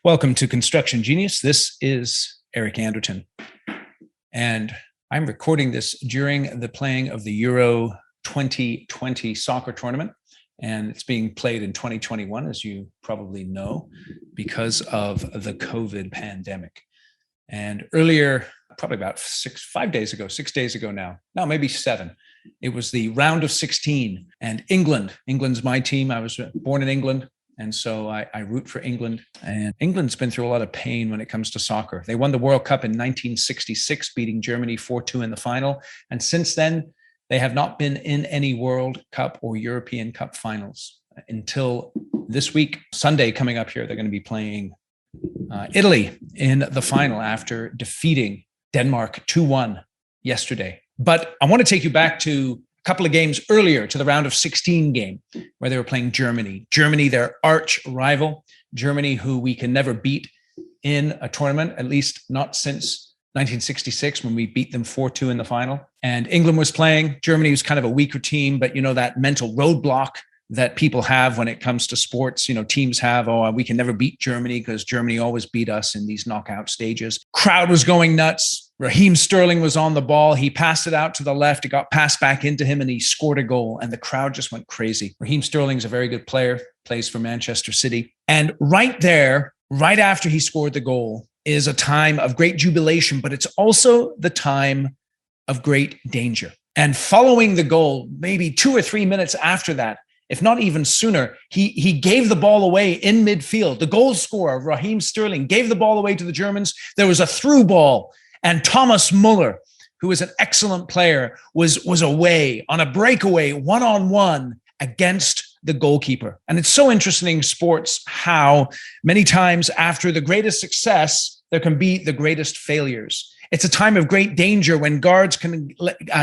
Welcome to Construction Genius. This is Eric Anderton, and I'm recording this during the playing of the Euro 2020 soccer tournament, and it's being played in 2021, as you probably know, because of the COVID pandemic. And earlier, probably about 6 days ago now, no, maybe 7, it was the round of 16, and England's my team. I was born in England. And so I root for England. And England's been through a lot of pain when it comes to soccer. They won the World Cup in 1966, beating Germany 4-2 in the final. And since then, they have not been in any World Cup or European Cup finals until this week. Sunday coming up here, they're going to be playing Italy in the final after defeating Denmark 2-1 yesterday. But I want to take you back to a couple of games earlier, to the round of 16 game where they were playing Germany. Germany, their arch rival. Germany, who we can never beat in a tournament, at least not since 1966 when we beat them 4-2 in the final. And England was playing. Germany was kind of a weaker team, but you know that mental roadblock that people have when it comes to sports. You know, teams have, we can never beat Germany because Germany always beat us in these knockout stages. Crowd was going nuts. Raheem Sterling was on the ball. He passed it out to the left. It got passed back into him and he scored a goal and the crowd just went crazy. Raheem Sterling's a very good player, plays for Manchester City. And right there, right after he scored the goal, is a time of great jubilation, but it's also the time of great danger. And following the goal, maybe 2 or 3 minutes after that, if not even sooner, he gave the ball away in midfield. The goal scorer, Raheem Sterling, gave the ball away to the Germans. There was a through ball. And Thomas Muller, who is an excellent player, was away on a breakaway, one-on-one against the goalkeeper. And it's so interesting in sports how many times after the greatest success, there can be the greatest failures. It's a time of great danger when guards can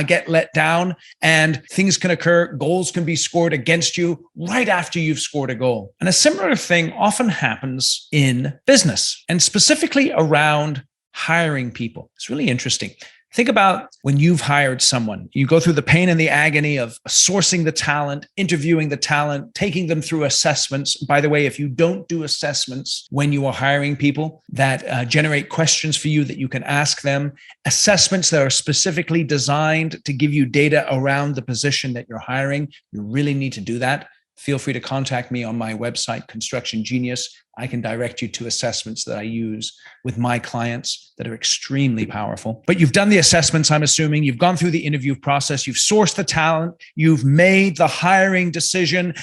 get let down and things can occur. Goals can be scored against you right after you've scored a goal. And a similar thing often happens in business, and specifically around hiring people. It's really interesting. Think about when you've hired someone. You go through the pain and the agony of sourcing the talent, interviewing the talent, taking them through assessments. By the way, if you don't do assessments when you are hiring people that generate questions for you that you can ask them, assessments that are specifically designed to give you data around the position that you're hiring, you really need to do that. Feel free to contact me on my website, Construction Genius. I can direct you to assessments that I use with my clients that are extremely powerful. But you've done the assessments, I'm assuming. You've gone through the interview process. You've sourced the talent. You've made the hiring decision.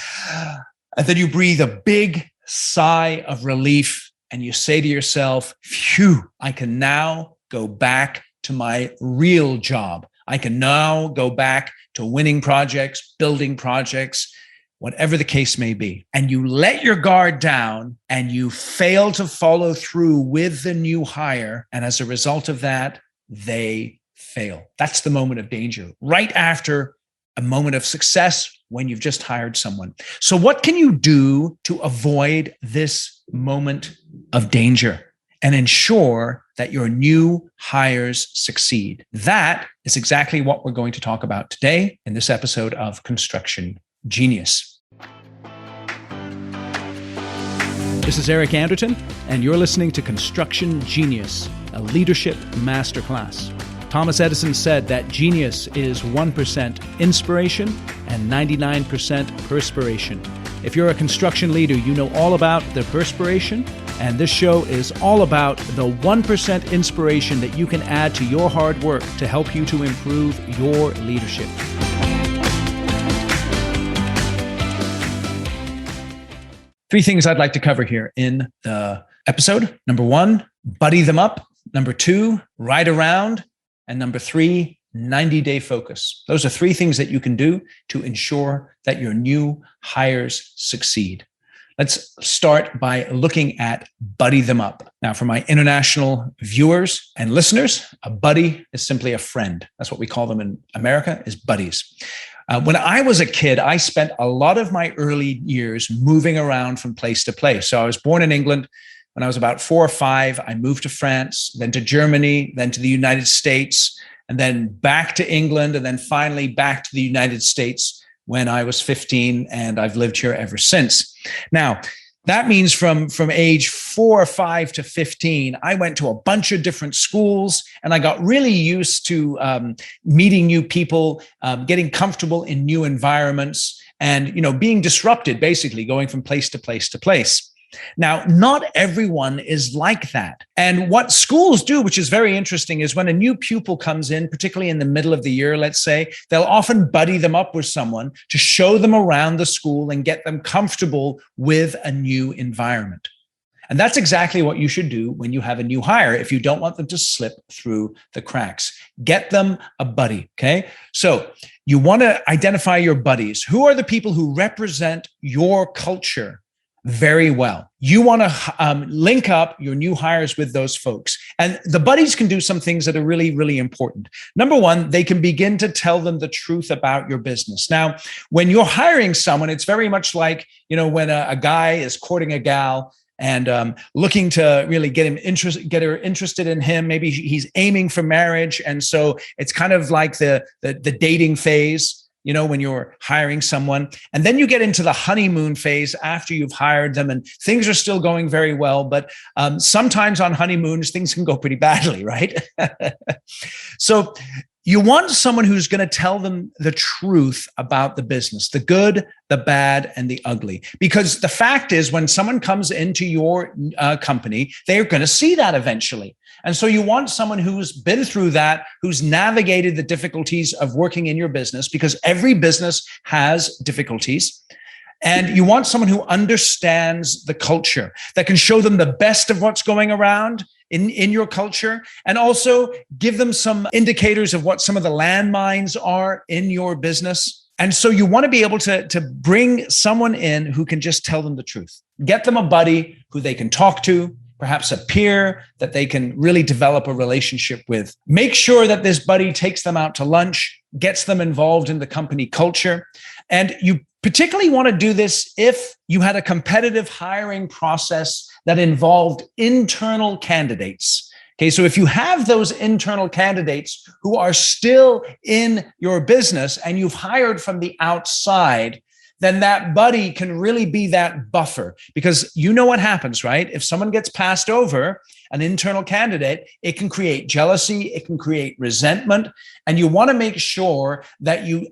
And then you breathe a big sigh of relief and you say to yourself, phew, I can now go back to my real job. I can now go back to winning projects, building projects, whatever the case may be. And you let your guard down and you fail to follow through with the new hire. And as a result of that, they fail. That's the moment of danger, right after a moment of success when you've just hired someone. So what can you do to avoid this moment of danger and ensure that your new hires succeed? That is exactly what we're going to talk about today in this episode of Construction Genius. This is Eric Anderton, and you're listening to Construction Genius, a leadership masterclass. Thomas Edison said that genius is 1% inspiration and 99% perspiration. If you're a construction leader, you know all about the perspiration, and this show is all about the 1% inspiration that you can add to your hard work to help you to improve your leadership. Three things I'd like to cover here in the episode. Number 1, buddy them up. Number 2, ride around. And number 3, 90-day focus. Those are 3 things that you can do to ensure that your new hires succeed. Let's start by looking at buddy them up. Now, for my international viewers and listeners, a buddy is simply a friend. That's what we call them in America, is buddies. When I was a kid, I spent a lot of my early years moving around from place to place. So I was born in England. When I was about 4 or 5, I moved to France, then to Germany, then to the United States, and then back to England, and then finally back to the United States when I was 15, and I've lived here ever since. Now, That means from age 4 or 5 to 15, I went to a bunch of different schools, and I got really used to meeting new people, getting comfortable in new environments, and being disrupted, basically going from place to place to place. Now, not everyone is like that. And what schools do, which is very interesting, is when a new pupil comes in, particularly in the middle of the year, let's say, they'll often buddy them up with someone to show them around the school and get them comfortable with a new environment. And that's exactly what you should do when you have a new hire if you don't want them to slip through the cracks. Get them a buddy, okay? So you want to identify your buddies. Who are the people who represent your culture very well? You want to link up your new hires with those folks. And the buddies can do some things that are really, really important. Number one, they can begin to tell them the truth about your business. Now, when you're hiring someone, it's very much like, when a guy is courting a gal and looking to really get her interested in him. Maybe he's aiming for marriage. And so it's kind of like the dating phase, when you're hiring someone. And then you get into the honeymoon phase after you've hired them and things are still going very well. But sometimes on honeymoons, things can go pretty badly, right? So you want someone who's going to tell them the truth about the business, the good, the bad, and the ugly. Because the fact is, when someone comes into your company, they're going to see that eventually. And so you want someone who's been through that, who's navigated the difficulties of working in your business, because every business has difficulties. And you want someone who understands the culture, that can show them the best of what's going around in your culture, and also give them some indicators of what some of the landmines are in your business. And so you want to be able to bring someone in who can just tell them the truth. Get them a buddy who they can talk to, perhaps a peer that they can really develop a relationship with. Make sure that this buddy takes them out to lunch, gets them involved in the company culture. And you particularly want to do this if you had a competitive hiring process that involved internal candidates. Okay, so if you have those internal candidates who are still in your business and you've hired from the outside, then that buddy can really be that buffer, because you know what happens, right? If someone gets passed over, an internal candidate, it can create jealousy, it can create resentment, and you want to make sure that you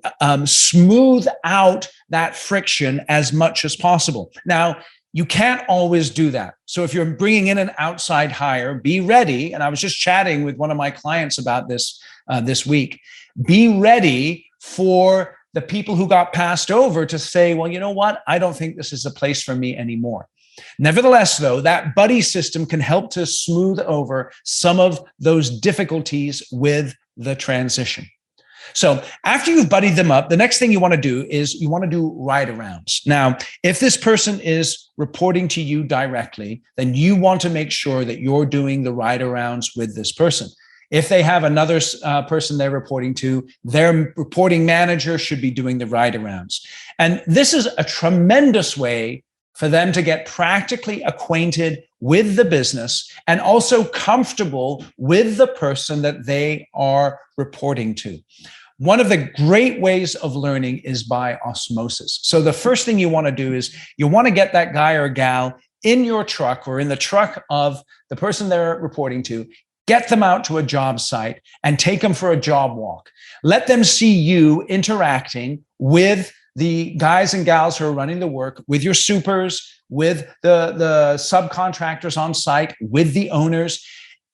smooth out that friction as much as possible. Now, you can't always do that. So if you're bringing in an outside hire, be ready. And I was just chatting with one of my clients about this this week. Be ready for the people who got passed over to say, well, you know what? I don't think this is a place for me anymore. Nevertheless, though, that buddy system can help to smooth over some of those difficulties with the transition. So after you've buddied them up, the next thing you want to do is you want to do ride-arounds. Now, if this person is reporting to you directly, then you want to make sure that you're doing the ride-arounds with this person. If they have another person they're reporting to, their reporting manager should be doing the ride-arounds. And this is a tremendous way for them to get practically acquainted with the business and also comfortable with the person that they are reporting to. One of the great ways of learning is by osmosis. So the first thing you want to do is you want to get that guy or gal in your truck or in the truck of the person they're reporting to. Get them out to a job site and take them for a job walk. Let them see you interacting with the guys and gals who are running the work, with your supers, with the subcontractors on site, with the owners.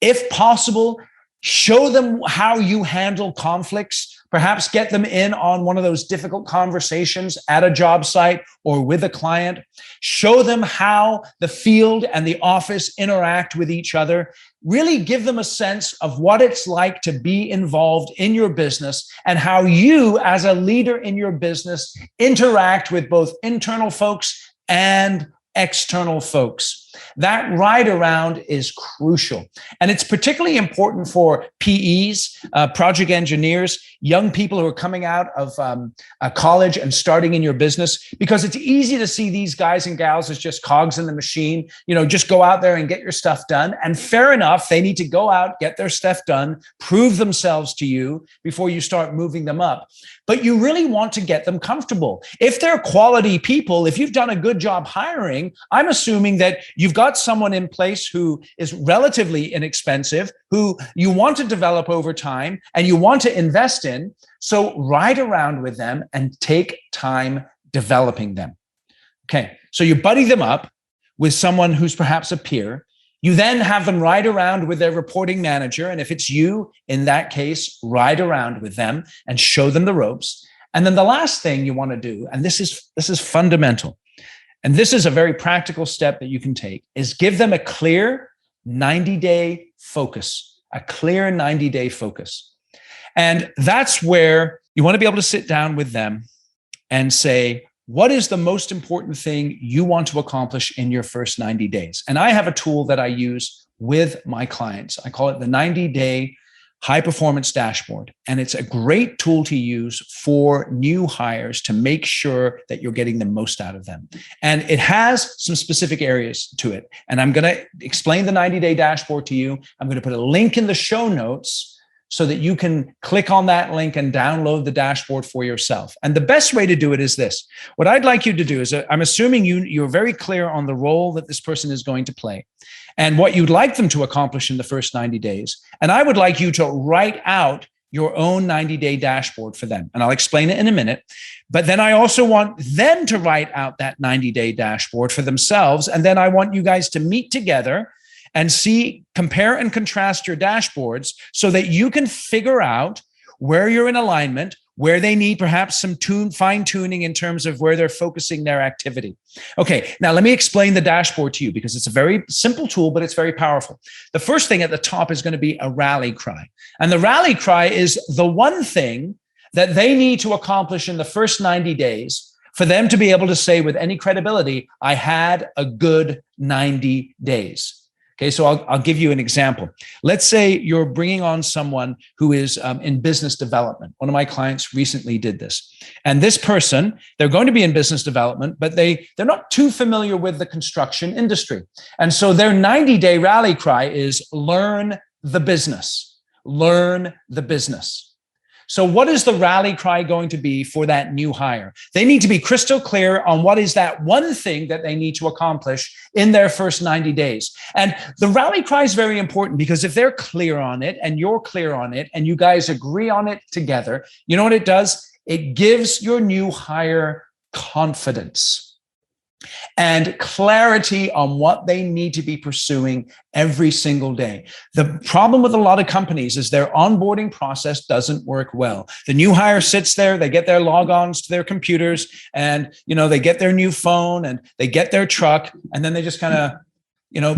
If possible, show them how you handle conflicts. Perhaps get them in on one of those difficult conversations at a job site or with a client. Show them how the field and the office interact with each other. Really give them a sense of what it's like to be involved in your business and how you, as a leader in your business, interact with both internal folks and external folks. That ride around is crucial. And it's particularly important for PEs, project engineers, young people who are coming out of college and starting in your business, because it's easy to see these guys and gals as just cogs in the machine. Just go out there and get your stuff done. And fair enough, they need to go out, get their stuff done, prove themselves to you before you start moving them up. but you really want to get them comfortable. If they're quality people, if you've done a good job hiring, I'm assuming that you've got someone in place who is relatively inexpensive, who you want to develop over time and you want to invest in. So ride around with them and take time developing them. Okay, so you buddy them up with someone who's perhaps a peer. You then have them ride around with their reporting manager. And if it's you, in that case, ride around with them and show them the ropes. And then the last thing you want to do, and this is fundamental, and this is a very practical step that you can take, is give them a clear 90-day focus, a clear 90-day focus. And that's where you want to be able to sit down with them and say, what is the most important thing you want to accomplish in your first 90 days? And I have a tool that I use with my clients. I call it the 90-day high performance dashboard. And it's a great tool to use for new hires to make sure that you're getting the most out of them. And it has some specific areas to it. And I'm going to explain the 90-day dashboard to you. I'm going to put a link in the show notes so that you can click on that link and download the dashboard for yourself. And the best way to do it is this. What I'd like you to do is, I'm assuming you're very clear on the role that this person is going to play and what you'd like them to accomplish in the first 90 days. And I would like you to write out your own 90-day dashboard for them. And I'll explain it in a minute. But then I also want them to write out that 90-day dashboard for themselves. And then I want you guys to meet together and compare and contrast your dashboards so that you can figure out where you're in alignment, where they need perhaps some fine tuning in terms of where they're focusing their activity. Okay, now let me explain the dashboard to you because it's a very simple tool, but it's very powerful. The first thing at the top is going to be a rally cry. And the rally cry is the one thing that they need to accomplish in the first 90 days for them to be able to say with any credibility, I had a good 90 days. Okay, so I'll give you an example. Let's say you're bringing on someone who is in business development. One of my clients recently did this. And this person, they're going to be in business development, but they're not too familiar with the construction industry. And so their 90-day rally cry is learn the business, learn the business. So what is the rally cry going to be for that new hire? They need to be crystal clear on what is that one thing that they need to accomplish in their first 90 days. And the rally cry is very important because if they're clear on it and you're clear on it and you guys agree on it together, you know what it does? It gives your new hire confidence and clarity on what they need to be pursuing every single day. The problem with a lot of companies is their onboarding process doesn't work well. The new hire sits there, they get their logons to their computers and, they get their new phone and they get their truck and then they just kind of,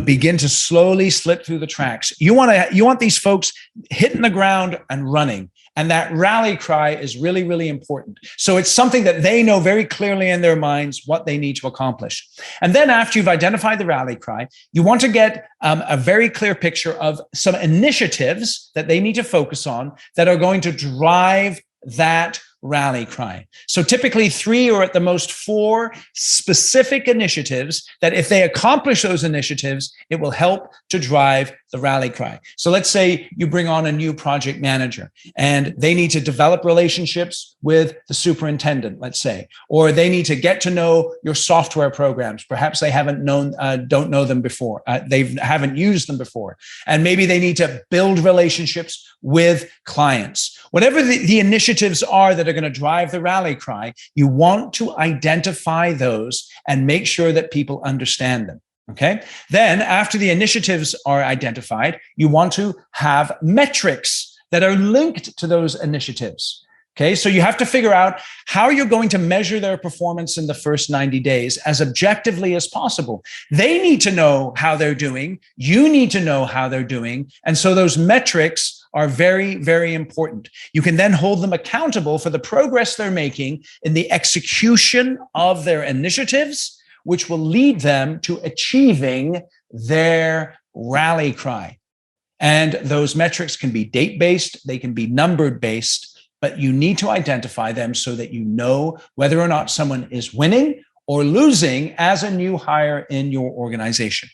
begin to slowly slip through the tracks. You want these folks hitting the ground and running. And that rally cry is really, really important. So it's something that they know very clearly in their minds what they need to accomplish. And then after you've identified the rally cry, you want to get a very clear picture of some initiatives that they need to focus on that are going to drive that rally cry. So typically 3 or at the most 4 specific initiatives that if they accomplish those initiatives, it will help to drive the rally cry. So let's say you bring on a new project manager and they need to develop relationships with the superintendent, let's say, or they need to get to know your software programs. Perhaps they don't know them before. They haven't used them before. And maybe they need to build relationships with clients. Whatever the initiatives are that are going to drive the rally cry, you want to identify those and make sure that people understand them. Okay. Then after the initiatives are identified, you want to have metrics that are linked to those initiatives. Okay. So you have to figure out how you're going to measure their performance in the first 90 days as objectively as possible. They need to know how they're doing. You need to know how they're doing. And so those metrics are very, very important. You can then hold them accountable for the progress they're making in the execution of their initiatives, which will lead them to achieving their rally cry. And those metrics can be date-based, they can be numbered-based, but you need to identify them so that you know whether or not someone is winning or losing as a new hire in your organization.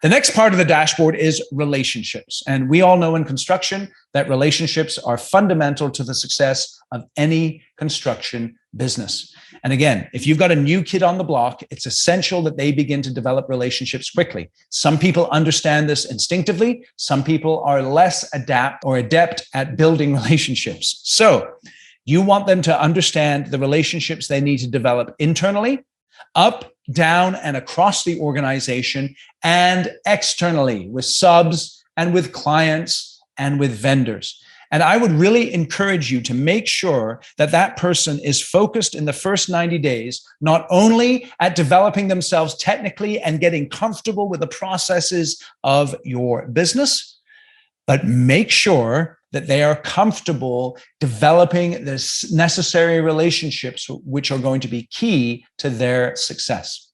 The next part of the dashboard is relationships. And we all know in construction that relationships are fundamental to the success of any construction business. And again, if you've got a new kid on the block, it's essential that they begin to develop relationships quickly. Some people understand this instinctively. Some people are less adept at building relationships. So you want them to understand the relationships they need to develop internally, up, down, and across the organization, and externally with subs and with clients and with vendors. And I would really encourage you to make sure that that person is focused in the first 90 days, not only at developing themselves technically and getting comfortable with the processes of your business, but make sure that they are comfortable developing the necessary relationships which are going to be key to their success.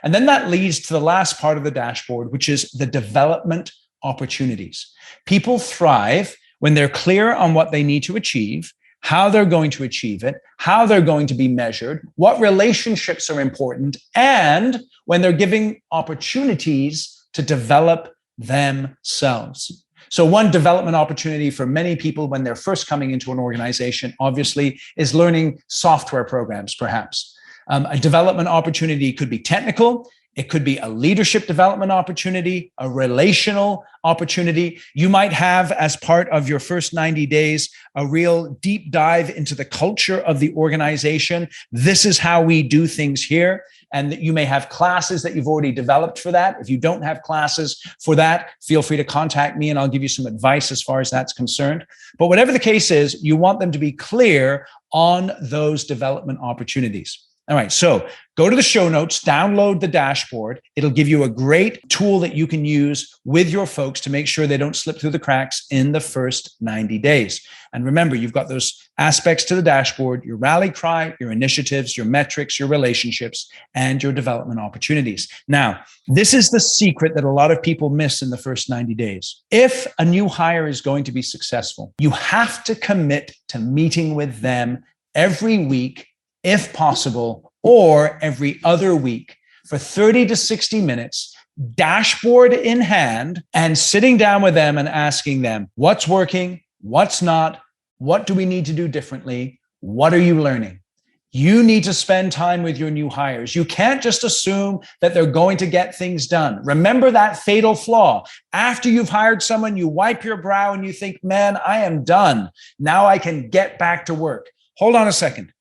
And then that leads to the last part of the dashboard, which is the development opportunities. People thrive when they're clear on what they need to achieve, how they're going to achieve it, how they're going to be measured, what relationships are important, and when they're giving opportunities to develop themselves. So one development opportunity for many people when they're first coming into an organization, obviously, is learning software programs, perhaps. A development opportunity could be technical. It could be a leadership development opportunity, a relational opportunity. You might have, as part of your first 90 days, a real deep dive into the culture of the organization. This is how we do things here. And you may have classes that you've already developed for that. If you don't have classes for that, feel free to contact me and I'll give you some advice as far as that's concerned. But whatever the case is, you want them to be clear on those development opportunities. All right, so go to the show notes, download the dashboard. It'll give you a great tool that you can use with your folks to make sure they don't slip through the cracks in the first 90 days. And remember, you've got those aspects to the dashboard: your rally cry, your initiatives, your metrics, your relationships, and your development opportunities. Now, this is the secret that a lot of people miss in the first 90 days. If a new hire is going to be successful, you have to commit to meeting with them every week, if possible, or every other week for 30 to 60 minutes, dashboard in hand, and sitting down with them and asking them, what's working, what's not, what do we need to do differently, what are you learning? You need to spend time with your new hires. You can't just assume that they're going to get things done. Remember that fatal flaw. After you've hired someone, you wipe your brow and you think, man, I am done. Now I can get back to work. Hold on a second.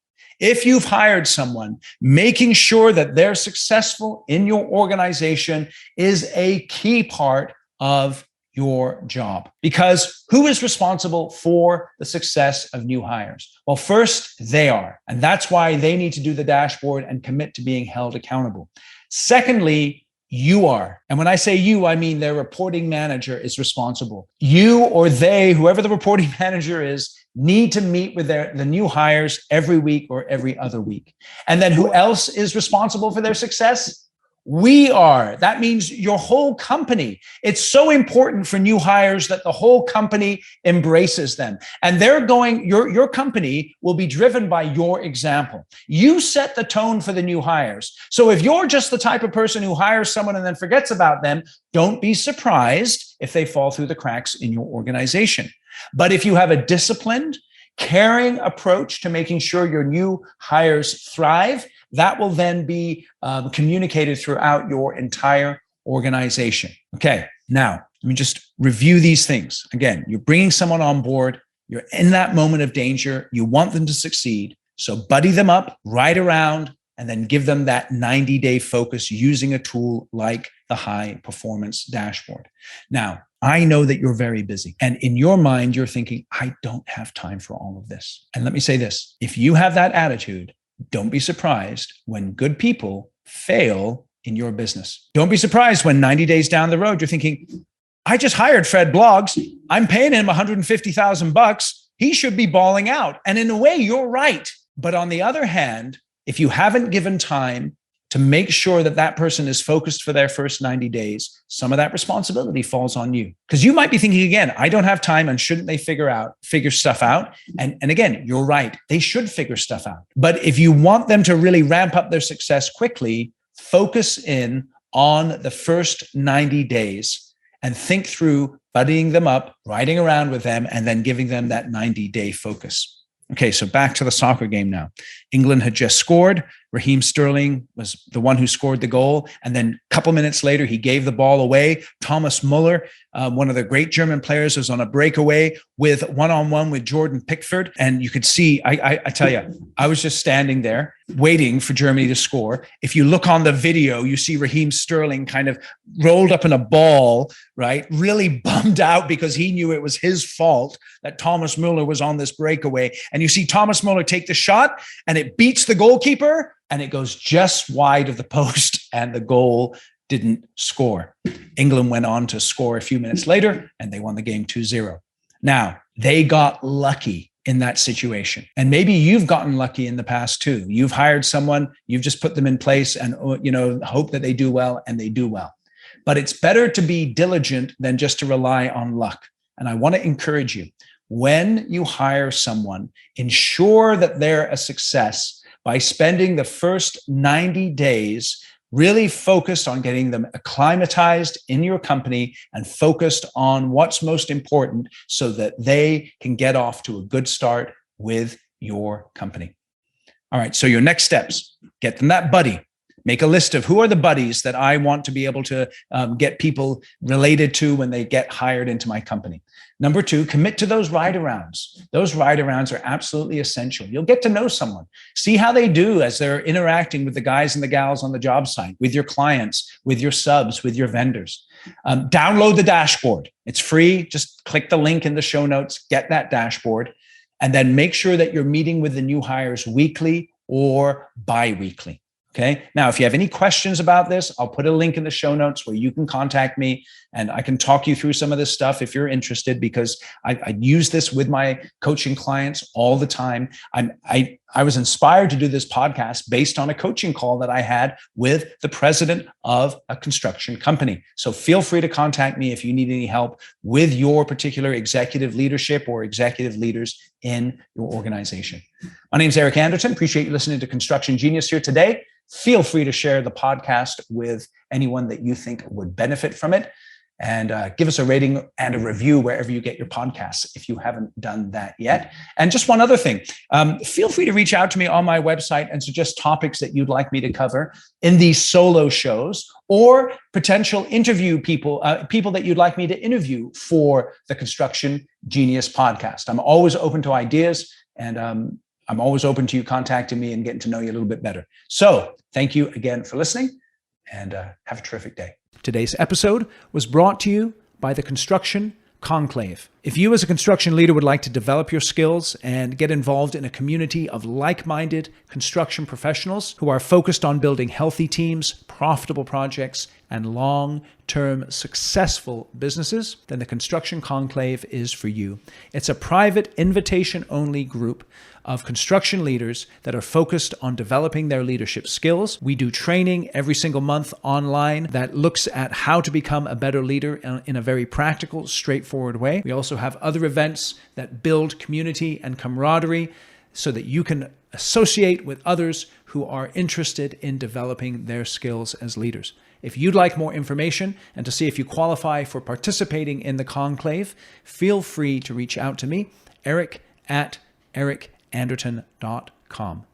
If you've hired someone, making sure that they're successful in your organization is a key part of your job. Because who is responsible for the success of new hires? Well, first, they are. And that's why they need to do the dashboard and commit to being held accountable. Secondly, you are. And when I say you, I mean their reporting manager is responsible. You or they, whoever the reporting manager is, need to meet with the new hires every week or every other week. And then who else is responsible for their success? We are. That means your whole company. It's so important for new hires that the whole company embraces them. And your company will be driven by your example. You set the tone for the new hires. So if you're just the type of person who hires someone and then forgets about them, don't be surprised if they fall through the cracks in your organization. But if you have a disciplined, caring approach to making sure your new hires thrive, that will then be communicated throughout your entire organization. Okay, now let me just review these things. Again, you're bringing someone on board. You're in that moment of danger. You want them to succeed. So buddy them up, ride around, and then give them that 90-day focus using a tool like the High Performance Dashboard. Now, I know that you're very busy. And in your mind, you're thinking, I don't have time for all of this. And let me say this. If you have that attitude, don't be surprised when good people fail in your business. Don't be surprised when 90 days down the road, you're thinking, I just hired Fred Bloggs. I'm paying him $150,000. He should be balling out. And in a way, you're right. But on the other hand, if you haven't given time to make sure that that person is focused for their first 90 days, some of that responsibility falls on you. Because you might be thinking again, I don't have time, and shouldn't they figure stuff out? And again, you're right. They should figure stuff out. But if you want them to really ramp up their success quickly, focus in on the first 90 days and think through buddying them up, riding around with them, and then giving them that 90-day focus. Okay, so back to the soccer game now. England had just scored. Raheem Sterling was the one who scored the goal. And then a couple minutes later, he gave the ball away. Thomas Muller, one of the great German players, was on a breakaway with one-on-one with Jordan Pickford. And you could see, I tell you, I was just standing there waiting for Germany to score. If you look on the video, you see Raheem Sterling kind of rolled up in a ball, right? Really bummed out because he knew it was his fault that Thomas Muller was on this breakaway. And you see Thomas Muller take the shot and it beats the goalkeeper and it goes just wide of the post and the goal didn't score. England went on to score a few minutes later and they won the game 2-0. Now, they got lucky in that situation. And maybe you've gotten lucky in the past too. You've hired someone, you've just put them in place and hope that they do well, and they do well. But it's better to be diligent than just to rely on luck. And I want to encourage you, when you hire someone, ensure that they're a success by spending the first 90 days really focused on getting them acclimatized in your company and focused on what's most important so that they can get off to a good start with your company. All right, so your next steps, get them that buddy. Make a list of who are the buddies that I want to be able to get people related to when they get hired into my company. Number 2, commit to those ride-arounds. Those ride-arounds are absolutely essential. You'll get to know someone. See how they do as they're interacting with the guys and the gals on the job site, with your clients, with your subs, with your vendors. Download the dashboard. It's free. Just click the link in the show notes, get that dashboard, and then make sure that you're meeting with the new hires weekly or bi-weekly. Okay. Now, if you have any questions about this, I'll put a link in the show notes where you can contact me and I can talk you through some of this stuff if you're interested, because I use this with my coaching clients all the time. I was inspired to do this podcast based on a coaching call that I had with the president of a construction company. So feel free to contact me if you need any help with your particular executive leadership or executive leaders in your organization. My name is Eric Anderton. Appreciate you listening to Construction Genius here today. Feel free to share the podcast with anyone that you think would benefit from it. And give us a rating and a review wherever you get your podcasts if you haven't done that yet. And just one other thing, feel free to reach out to me on my website and suggest topics that you'd like me to cover in these solo shows, or potential interview people that you'd like me to interview for the Construction Genius podcast. I'm always open to ideas, and I'm always open to you contacting me and getting to know you a little bit better. So thank you again for listening, and have a terrific day. Today's episode was brought to you by the Construction Conclave. If you as a construction leader would like to develop your skills and get involved in a community of like-minded construction professionals who are focused on building healthy teams, profitable projects, and long-term successful businesses, then the Construction Conclave is for you. It's a private, invitation-only group of construction leaders that are focused on developing their leadership skills. We do training every single month online that looks at how to become a better leader in a very practical, straightforward way. We also have other events that build community and camaraderie so that you can associate with others who are interested in developing their skills as leaders. If you'd like more information and to see if you qualify for participating in the conclave, feel free to reach out to me, eric@ericanderton.com.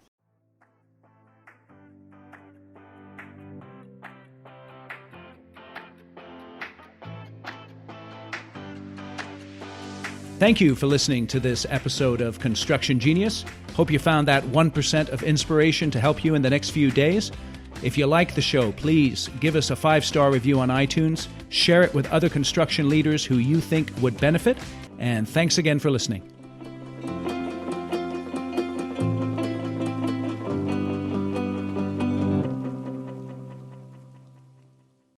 Thank you for listening to this episode of Construction Genius. Hope you found that 1% of inspiration to help you in the next few days. If you like the show, please give us a 5-star review on iTunes, share it with other construction leaders who you think would benefit, and thanks again for listening.